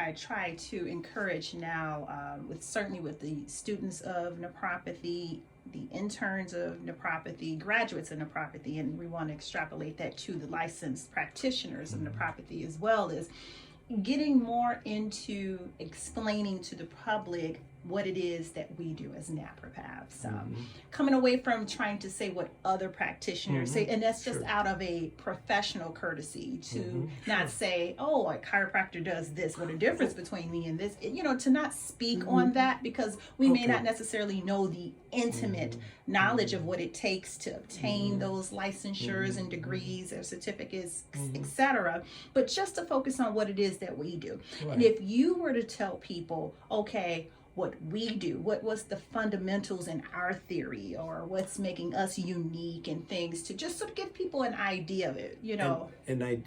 I try to encourage now, certainly with the students of naprapathy, the interns of naprapathy, graduates of naprapathy, and we want to extrapolate that to the licensed practitioners of naprapathy as well, is getting more into explaining to the public what it is that we do as naprapaths. Coming away from trying to say what other practitioners say, and that's just out of a professional courtesy to not say, oh, a chiropractor does this, what a difference between me and this, to not speak on that, because we may not necessarily know the intimate knowledge of what it takes to obtain those licensures and degrees or certificates, etc. But just to focus on what it is that we do. And if you were to tell people, okay, what we do, what was the fundamentals in our theory, or what's making us unique and things, to just sort of give people an idea of it, And I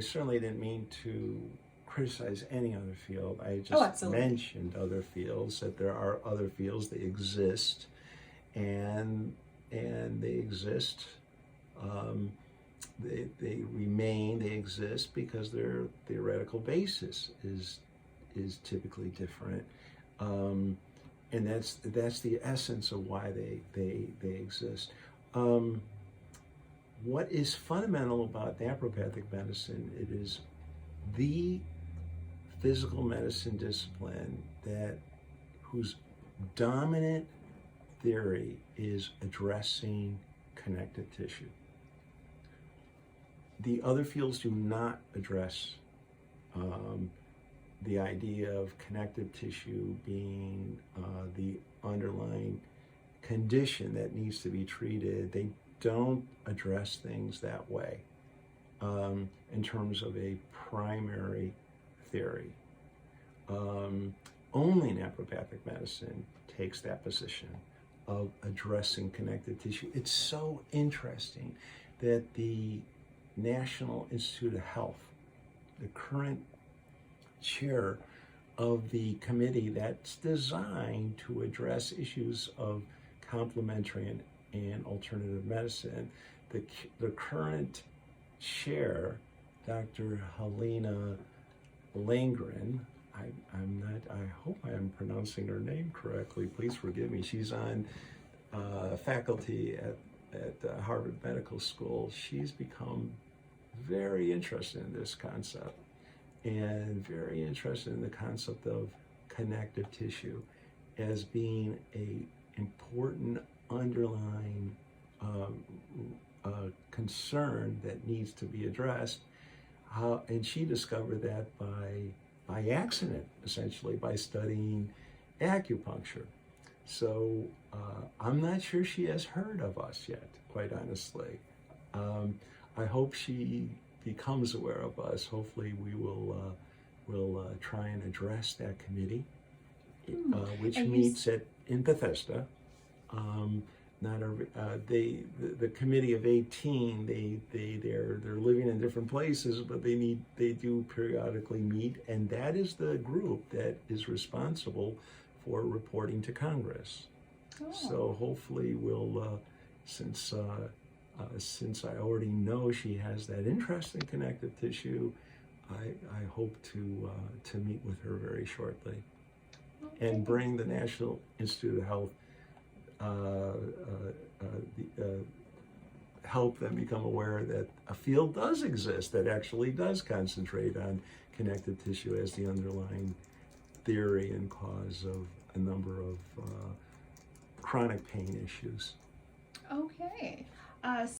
certainly didn't mean to criticize any other field. I just mentioned other fields, that there are other fields that exist, and they exist. They exist because their theoretical basis is typically different. And that's the essence of why they exist. What is fundamental about naprapathic medicine, it is the physical medicine discipline whose dominant theory is addressing connective tissue. The other fields do not address the idea of connective tissue being the underlying condition that needs to be treated. They don't address things that way in terms of a primary theory. Only naprapathic medicine takes that position of addressing connective tissue. It's so interesting that the National Institute of Health, the current chair of the committee that's designed to address issues of complementary and alternative medicine, the current chair, Dr. Helena Langren, I hope I am pronouncing her name correctly, please forgive me. She's on faculty at Harvard Medical School. She's become very interested in this concept, and very interested in the concept of connective tissue as being an important underlying concern that needs to be addressed. And she discovered that by accident, essentially, by studying acupuncture. So I'm not sure she has heard of us yet, quite honestly. I hope she becomes aware of us. Hopefully we will try and address that committee, which meets in Bethesda. The committee of 18, they're living in different places, but they do periodically meet, and that is the group that is responsible for reporting to Congress. So hopefully we'll, since I already know she has that interest in connective tissue, I hope to meet with her very shortly, and bring the National Institute of Health, help them become aware that a field does exist that actually does concentrate on connective tissue as the underlying theory and cause of a number of chronic pain issues. Okay.